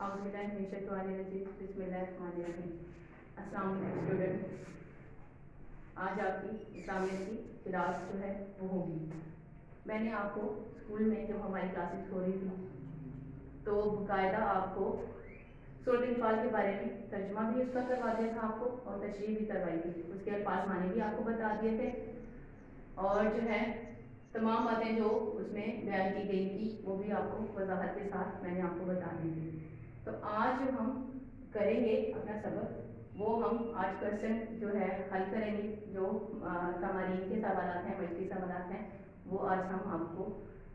السلام علیکم اسٹوڈنٹ. آج آپ کی اسلامیہ کی کلاس جو ہے وہ ہوگی. میں نے آپ کو اسکول میں جب ہماری کلاسز ہو رہی تھی تو باقاعدہ آپ کو سورۃ انفال کے بارے میں ترجمہ بھی اس کا کروا دیا تھا آپ کو, اور تشریح بھی کروائی تھی. اس کے الفاظ معنی بھی آپ کو بتا دیے تھے, اور جو ہے تمام باتیں جو اس میں بیان کی گئی تھی وہ بھی آپ کو وضاحت کے ساتھ میں نے آپ کو بتا دی تھی. تو آج جو ہم کریں گے اپنا سبق, وہ ہم آج کوشچن جو ہے حل کریں گے. جو تمارین کے سوالات ہیں, مشقی سوالات ہیں, وہ آج ہم آپ کو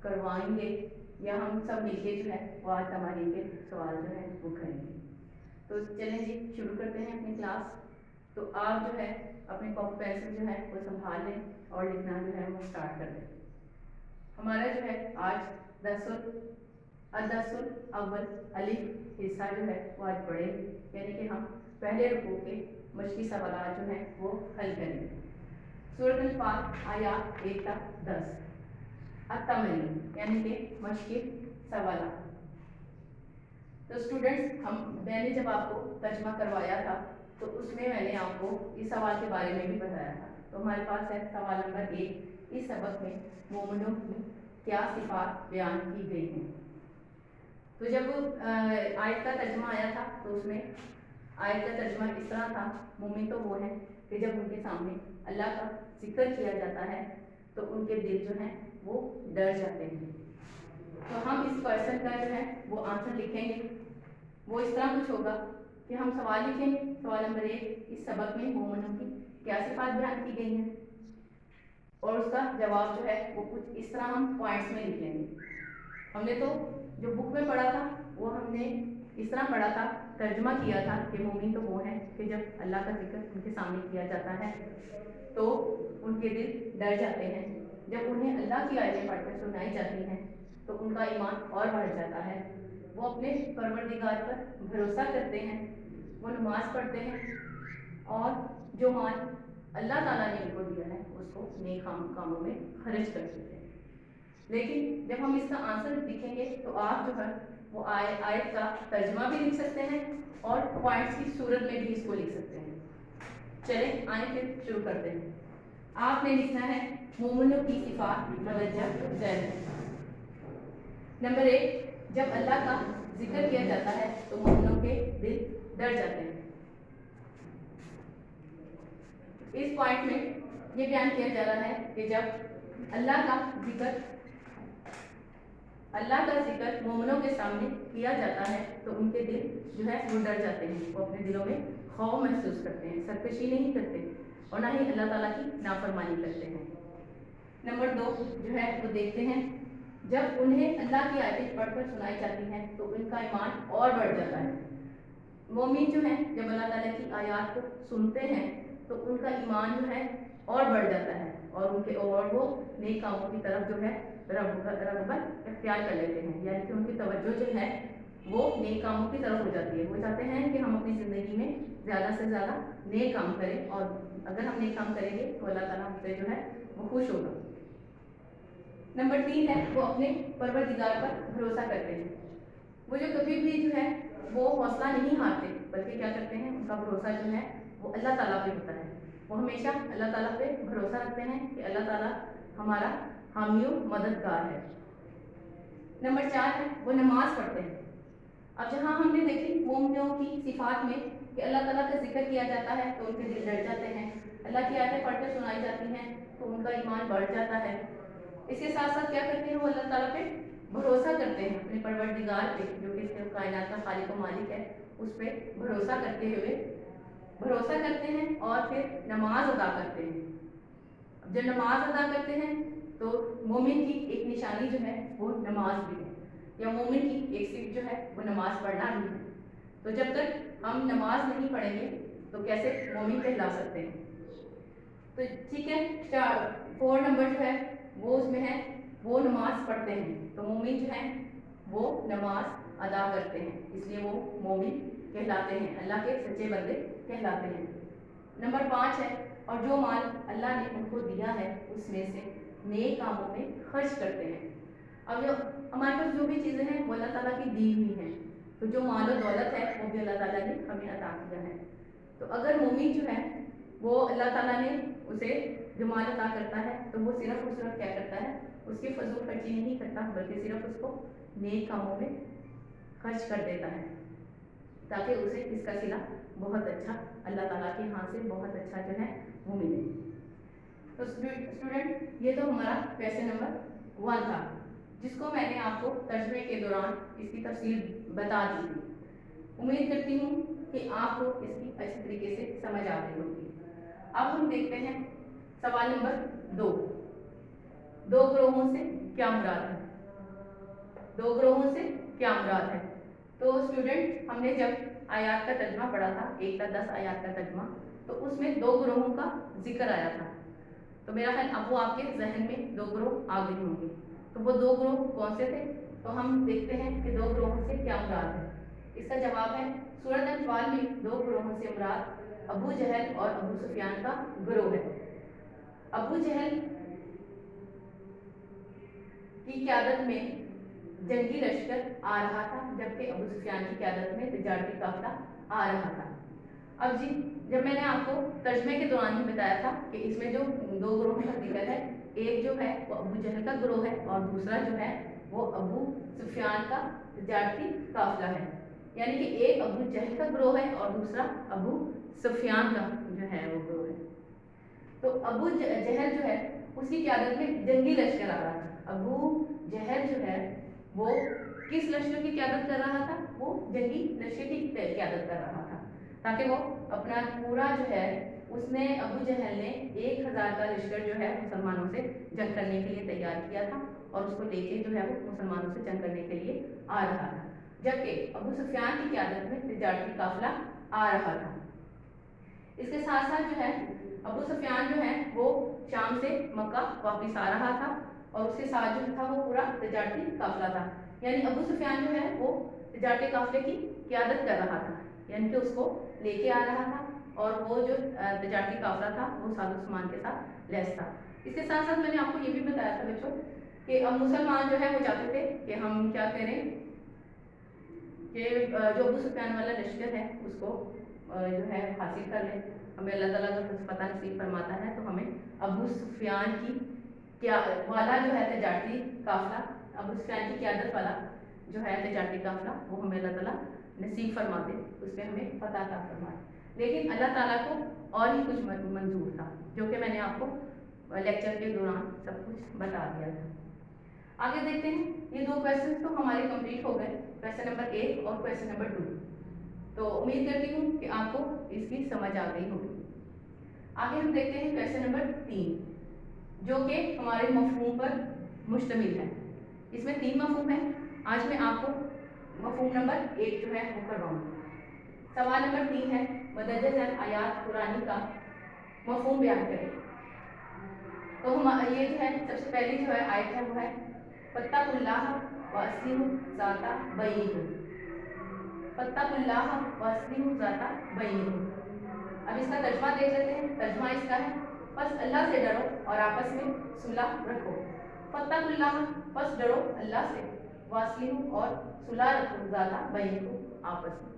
کروائیں گے, یا ہم سب مل کے جو ہے وہ آج تمارین کے سوال جو ہے وہ کریں گے. تو چلیں جی شروع کرتے ہیں اپنی کلاس. تو آپ جو ہے اپنے کاپی پینسل جو ہے وہ سنبھال لیں اور لکھنا جو ہے وہ اسٹارٹ کر دیں. ہمارا جو ہے آج الدرس الاول الف حصہ جو ہے وہ آج پڑھیں گے, یعنی کہ ہم پہلے رکوع کے مشقی سوالات جو ہیں وہ حل کریں گے. سورۃ الفال آیات 1 تا 10. التمرین یعنی کہ مشقی سوالات. تو اسٹوڈنٹس, میں نے جب آپ کو ترجمہ کروایا تھا تو اس میں نے آپ کو اس سوال کے بارے میں بھی بتایا تھا. تو ہمارے پاس ہے سوال نمبر 1. اس سبق میں مومنوں کی کیا صفات بیان کی گئی ہیں. تو جب آیت کا ترجمہ آیا تھا تو اس میں آیت کا ترجمہ اس طرح تھا, مومن تو وہ ہیں کہ جب ان کے سامنے اللہ کا ذکر کیا جاتا ہے تو ان کے دل جو ہیں وہ ڈر جاتے ہیں. تو ہم اس کویشچن کا جو ہے وہ آنسر لکھیں گے. وہ اس طرح کچھ ہوگا کہ ہم سوال لکھیں گے. سوال نمبر 1, اس سبق میں مومنوں کی کیا صفات بیان کی گئی ہیں, اور اس کا جواب جو ہے وہ کچھ اس طرح ہم پوائنٹس میں لکھ لیں گے. ہم نے تو جو بک میں پڑھا تھا وہ ہم نے اس طرح پڑھا تھا, ترجمہ کیا تھا کہ مومن تو وہ ہیں کہ جب اللہ کا ذکر ان کے سامنے کیا جاتا ہے تو ان کے دل ڈر جاتے ہیں. جب انہیں اللہ کی آیتیں پڑھ کر سنائی جاتی ہیں تو ان کا ایمان اور بڑھ جاتا ہے. وہ اپنے پروردگار پر بھروسہ کرتے ہیں, وہ نماز پڑھتے ہیں, اور جو مال اللہ تعالیٰ نے ان کو دیا ہے اس کو نیک کاموں میں خرچ کر دیتے ہیں. لیکن جب ہم اس کا آنسر لکھیں گے تو آپ جو ہے وہ آیت کا ترجمہ بھی لکھ سکتے ہیں اور پوائنٹس کی صورت میں بھی اس کو لکھ سکتے ہیں. چلیں آئیں پھر شروع کرتے ہیں. آپ نے لکھنا ہے مومنوں کی صفات مدرجہ ذیل. نمبر 1, جب اللہ کا ذکر کیا جاتا ہے تو مومنوں کے دل ڈر جاتے ہیں. اس پوائنٹ میں یہ بیان کیا جا رہا ہے کہ جب اللہ کا ذکر مومنوں کے سامنے کیا جاتا ہے تو ان کے دل جو ہے وہ ڈر جاتے ہیں. وہ اپنے دلوں میں خوف محسوس کرتے ہیں, سرکشی نہیں کرتے اور نہ ہی اللہ تعالیٰ کی نافرمانی کرتے ہیں. نمبر 2 جو ہے وہ دیکھتے ہیں, جب انہیں اللہ کی آیتیں پڑھ کر سنائی جاتی ہیں تو ان کا ایمان اور بڑھ جاتا ہے. مومن جو ہیں جب اللہ تعالیٰ کی آیات کو سنتے ہیں تو ان کا ایمان جو ہے اور بڑھ جاتا ہے, اور وہ نیک کاموں کی طرف جو ہے رغبت اختیار کر لیتے ہیں. یعنی کہ ان کی توجہ جو ہے وہ نیک کاموں کی طرف ہو جاتی ہے. وہ چاہتے ہیں کہ ہم اپنی زندگی میں زیادہ سے زیادہ نیک کام کریں, اور اگر ہم نیک کام کریں گے تو اللہ تعالیٰ ہم سے جو ہے وہ خوش ہوگا. نمبر 3 ہے وہ اپنے پروردگار پر بھروسہ کرتے ہیں. وہ جو کبھی بھی جو ہے وہ حوصلہ نہیں ہارتے, بلکہ کیا کرتے ہیں ان کا بھروسہ جو ہے وہ اللہ تعالیٰ پہ ہوتا ہے. وہ ہمیشہ اللہ تعالیٰ پہ بھروسہ رکھتے ہیں کہ اللہ تعالیٰ ہمارا حامی و مددگار ہے. نمبر 4 ہے وہ نماز پڑھتے ہیں. اب جہاں ہم نے دیکھی مومنوں کی صفات میں کہ اللہ تعالیٰ کا ذکر کیا جاتا ہے تو ان کے دل ڈر جاتے ہیں, اللہ کی آیتیں پڑھ کر سنائی جاتی ہیں تو ان کا ایمان بڑھ جاتا ہے. اس کے ساتھ ساتھ کیا کرتے ہیں, وہ اللہ تعالیٰ پہ بھروسہ کرتے ہیں, اپنے پروردگار پہ جو کہ کائنات کا خالق و مالک ہے اس پہ بھروسہ کرتے ہیں اور پھر نماز ادا کرتے ہیں. جب نماز ادا کرتے ہیں تو مومن کی ایک نشانی جو ہے وہ نماز بھی ہے, یا مومن کی ایک صفت جو ہے وہ نماز پڑھنا بھی ہے. تو جب تک ہم نماز نہیں پڑھیں گے تو کیسے مومن کہلا سکتے ہیں. تو ٹھیک ہے, 4 نمبر جو ہے وہ اس میں ہے وہ نماز پڑھتے ہیں. تو مومن جو ہیں وہ نماز ادا کرتے ہیں, اس لیے وہ مومن کہلاتے ہیں, اللہ کے سچے بندے کہلاتے ہیں. نمبر 5 ہے اور جو مال اللہ نے ان کو دیا ہے اس میں سے نیک کاموں میں خرچ کرتے ہیں. اب جو ہمارے پاس جو بھی چیزیں ہیں وہ اللہ تعالیٰ کی دی ہوئی ہیں, تو جو مال و دولت ہے وہ بھی اللہ تعالیٰ نے ہمیں عطا کیا ہے. تو اگر مومن جو ہے وہ اللہ تعالیٰ نے اسے جو مال عطا کرتا ہے تو وہ صرف اور صرف کیا کرتا ہے, اس کی فضول خرچی نہیں کرتا, بلکہ صرف اس کو نیک کاموں میں خرچ کر دیتا ہے, تاکہ اسے اس کا صلہ بہت اچھا اللہ تعالیٰ کے ہاں سے بہت اچھا جو ہے وہ ملے. تو اسٹوڈنٹ یہ تو ہمارا کویسچن نمبر 1 تھا, جس کو میں نے آپ کو ترجمے کے دوران اس کی تفصیل بتا دی تھی. امید کرتی ہوں کہ آپ کو اس کی اچھی طریقے سے سمجھ آ گئی ہوگی. اب ہم دیکھتے ہیں سوال نمبر 2. 2 گروہوں سے کیا مراد ہے؟ 2 گروہوں سے کیا مراد ہے؟ تو اسٹوڈنٹ ہم نے جب آیات کا ترجمہ پڑھا تھا, 1 تا 10 آیات کا ترجمہ, تو اس میں 2 گروہوں کا ذکر آیا تھا. تو میرا خیال اب وہ آپ کے ذہن میں 2 گروہ آ گئے ہوں گے. تو وہ 2 گروہ کون سے تھے؟ تو ہم دیکھتے ہیں کہ 2 گروہوں سے کیا مراد ہے. اس کا جواب ہے سورۃ انفال میں 2 گروہوں سے مراد ابو جہل اور ابو سفیان کا گروہ ہے. ابو جہل کی قیادت میں جنگی لشکر آ رہا تھا, جبکہ ابو سفیان کی قیادت میں تجارتی قافلہ آ رہا تھا. اب جب میں نے آپ کو ترجمے کے دوران ہی بتایا تھا کہ اس میں جو 2 گروہوں کا ذکر ہے, ایک جو ہے وہ ابو جہل کا گروہ ہے اور دوسرا جو ہے وہ ابو سفیان کا تجارتی قافلہ ہے. یعنی کہ ایک ابو جہل کا گروہ ہے اور دوسرا ابو سفیان کا جو ہے وہ گروہ ہے. تو ابو جہل جو ہے اس کی قیادت میں جنگی لشکر آ رہا تھا. ابو جہل جو ہے وہ کس لشکر کی قیادت کر رہا تھا؟ وہ جنگی لشکر کی قیادت کر رہا تھا, تاکہ وہ اپنا پورا جو ہے اس نے ابو جہل نے 1000 کا لشکر جو ہے مسلمانوں سے جنگ کرنے کے لیے تیار کیا تھا اور اس کو لے کے جو ہے وہ مسلمانوں سے جنگ کرنے کے لیے آ رہا تھا, جبکہ ابو سفیان کی قیادت میں تجارتی قافلہ آ رہا تھا. اس کے ساتھ ساتھ جو ہے ابو سفیان جو ہے وہ شام سے مکہ واپس آ رہا تھا اور اس کے ساتھ جو تھا وہ پورا تجارتی قافلہ تھا. یعنی ابو سفیان جو ہے وہ تجارتی قافلے کی قیادت کر رہا تھا, یعنی کہ اس کو لے کے آ رہا تھا اور وہ جو تجارتی قافلہ تھا وہ ساز و سامان کے ساتھ لیس تھا. اس کے ساتھ ساتھ میں نے آپ کو یہ بھی بتایا تھا بچوں کہ اب مسلمان جو ہے وہ چاہتے تھے کہ ہم کیا کریں کہ جو ابو سفیان والا لشکر ہے اس کو جو ہے حاصل کر لیں. ہمیں اللہ تعالیٰ کا فتح نصیب فرماتا ہے تو ہمیں ابو سفیان کی والا جو ہے تجارتی قافلہ, ابو سفیان کی قیادت والا جو ہے تجارتی قافلہ وہ ہمیں اللہ تعالیٰ نصیب فرما دے, اس پہ ہمیں فتح عطا فرمائے. لیکن اللہ تعالیٰ کو اور ہی کچھ منظور تھا, جو کہ میں نے آپ کو لیکچر کے دوران سب کچھ بتا دیا تھا. آگے دیکھتے ہیں. یہ 2 کویسچنس تو ہمارے کمپلیٹ ہو گئے, کویسچن نمبر 1 اور کویسچن نمبر 2. تو امید کرتی ہوں کہ آپ کو اس کی سمجھ آ گئی ہوگی. آگے ہم دیکھتے ہیں کویسچن نمبر 3, جو کہ ہمارے مفہوم پر مشتمل ہے. اس میں 3 مفہوم ہیں. آج میں آپ کو مفہوم نمبر 1 جو ہے وہ کرواؤں گی. سوال نمبر 3 ہے مدرجہ ذیل آیات قرآنی کا مفہوم بیان کریں. تو یہ جو ہے سب سے پہلی جو ہے آیت ہے وہ ہے فاتقوا اللہ واصلحوا ذات بینکم. فاتقوا اللہ واصلحوا ذات بینکم. اب اس کا ترجمہ دیکھ لیتے ہیں. ترجمہ اس کا ہے بس اللہ سے ڈرو اور آپس میں صلح رکھو. فاتقوا اللہ, بس ڈرو اللہ سے, واصلحوا اور صلح رکھو ذات بینکم, آپس میں.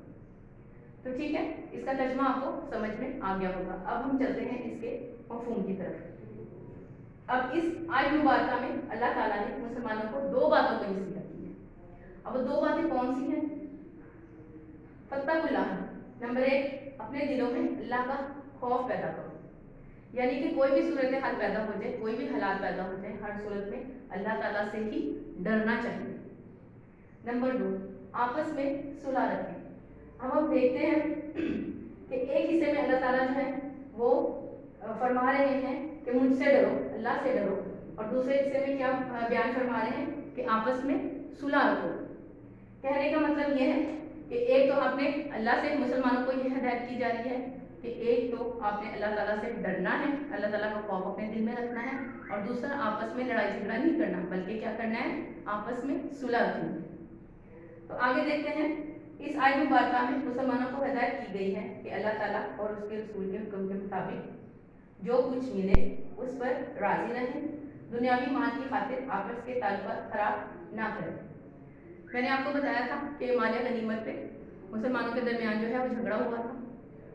تو ٹھیک ہے, اس کا ترجمہ آپ کو سمجھ میں آ گیا ہوگا. اب ہم چلتے ہیں اس کے مفہوم کی طرف. اب اس آیت مبارکہ میں اللہ تعالیٰ نے مسلمانوں کو 2 باتوں کی نصیحت کی ہے. اب وہ 2 باتیں کون سی ہیں؟ فاتقوا اللہ, نمبر 1 اپنے دلوں میں اللہ کا خوف پیدا کرو. یعنی کہ کوئی بھی صورتحال پیدا ہو جائے, کوئی بھی حالات پیدا ہو جائے, ہر صورت میں اللہ تعالیٰ سے ہی ڈرنا چاہیے. نمبر 2 آپس میں صلح رکھیں. ہم دیکھتے ہیں کہ ایک حصے میں اللہ تعالیٰ جو ہے وہ فرما رہے ہیں کہ مجھ سے ڈرو, اللہ سے ڈرو, اور دوسرے حصے میں کیا بیان فرما رہے ہیں کہ آپس میں صلح رکھو. کہنے کا مطلب یہ ہے کہ ایک تو آپ نے اللہ سے مسلمانوں کو یہ ہدایت کی جا رہی ہے کہ ایک تو آپ نے اللہ تعالیٰ سے ڈرنا ہے, اللہ تعالیٰ کا خوف اپنے دل میں رکھنا ہے, اور دوسرا آپس میں لڑائی جھگڑا نہیں کرنا, بلکہ کیا کرنا ہے, آپس میں صلح رکھنی ہے. تو آگے دیکھتے ہیں. اس آیت مبارکہ میں مسلمانوں کو ہدایت کی گئی ہے کہ اللہ تعالیٰ اور اس کے رسول کے حکم کے مطابق جو کچھ ملے اس پر راضی رہیں, دنیاوی مان کی خاطر آپس کے تعلقات خراب نہ کریں. میں نے آپ کو بتایا تھا کہ مال غنیمت پہ مسلمانوں کے درمیان جو ہے وہ جھگڑا ہوا تھا،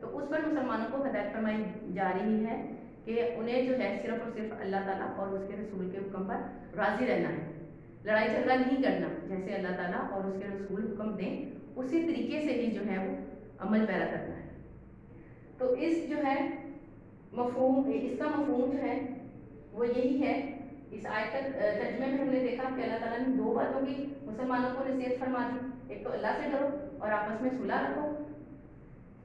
تو اس پر مسلمانوں کو ہدایت فرمائی جا رہی ہے کہ انہیں جو ہے صرف اور صرف اللہ تعالیٰ اور اس کے رسول کے حکم پر راضی رہنا ہے، لڑائی جھگڑا نہیں کرنا، جیسے اللہ تعالیٰ اور اس کے رسول حکم دیں اسی طریقے سے ہی جو ہے وہ عمل پیرا کرنا ہے۔ تو اس جو ہے مفہوم، اس کا مفہوم جو ہے وہ یہی ہے۔ اس آیت کا ترجمے میں ہم نے دیکھا کہ اللہ تعالیٰ نے دو باتوں کی مسلمانوں کو نصیحت فرما دی، ایک تو اللہ سے ڈرو اور آپس میں صلح رکھو،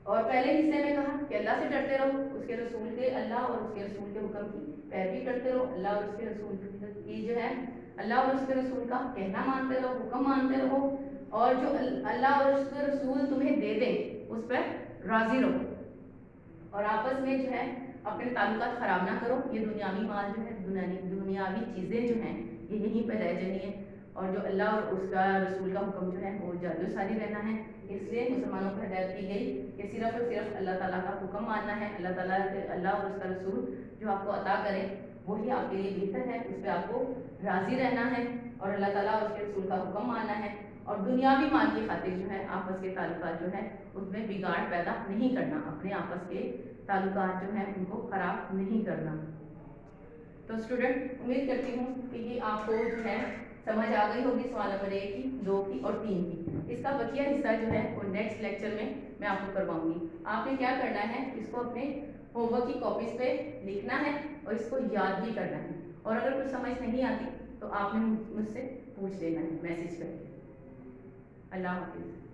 اور پہلے حصے میں کہا کہ اللہ سے ڈرتے رہو، اس کے رسول کے، اللہ اور اس کے رسول کے حکم کی پیروی کرتے رہو، اللہ اور اس کے رسول کی جو ہے اللہ اور اس کے رسول کا کہنا مانتے رہو، حکم مانتے رہو، اور جو اللہ اور اس کے رسول تمہیں دے دیں اس پر راضی رہو، اور آپس میں جو ہے اپنے تعلقات خراب نہ کرو۔ یہ دنیاوی مال جو ہے، دنیاوی چیزیں جو ہیں یہ یہیں پہ رہ جانی ہے، اور جو اللہ اور اس کا رسول کا حکم جو ہے وہ جاری ساری رہنا ہے۔ اس لیے مسلمانوں کو ہدایت کی گئی کہ صرف اور صرف اللہ تعالیٰ کا حکم ماننا ہے، اللہ اور اس کا رسول جو آپ کو عطا کرے وہی آپ کے لیے بہتر ہے، اس پہ آپ کو راضی رہنا ہے، اور اللہ تعالیٰ اور اس کے رسول کا حکم ماننا ہے، اور دنیاوی مال کی خاطر جو ہے آپس کے تعلقات جو ہے اس میں بگاڑ پیدا نہیں کرنا، اپنے آپس کے تعلقات جو ہیں ان کو خراب نہیں کرنا۔ تو اسٹوڈنٹ امید کرتی ہوں کہ یہ آپ کو جو ہے سمجھ آ گئی ہوگی سوال نمبر 1 کی، 2 کی اور 3 کی۔ اس کا بقیہ حصہ جو ہے وہ نیکسٹ لیکچر میں آپ کو کرواؤں گی۔ آپ نے کیا کرنا ہے، اس کو اپنے ہوم ورک کی کاپیز پہ لکھنا ہے اور اس کو یاد بھی کرنا ہے، اور اگر کچھ سمجھ نہیں آتی تو آپ نے مجھ سے پوچھ لینا ہے میسج کر کے۔ اللہ حافظ۔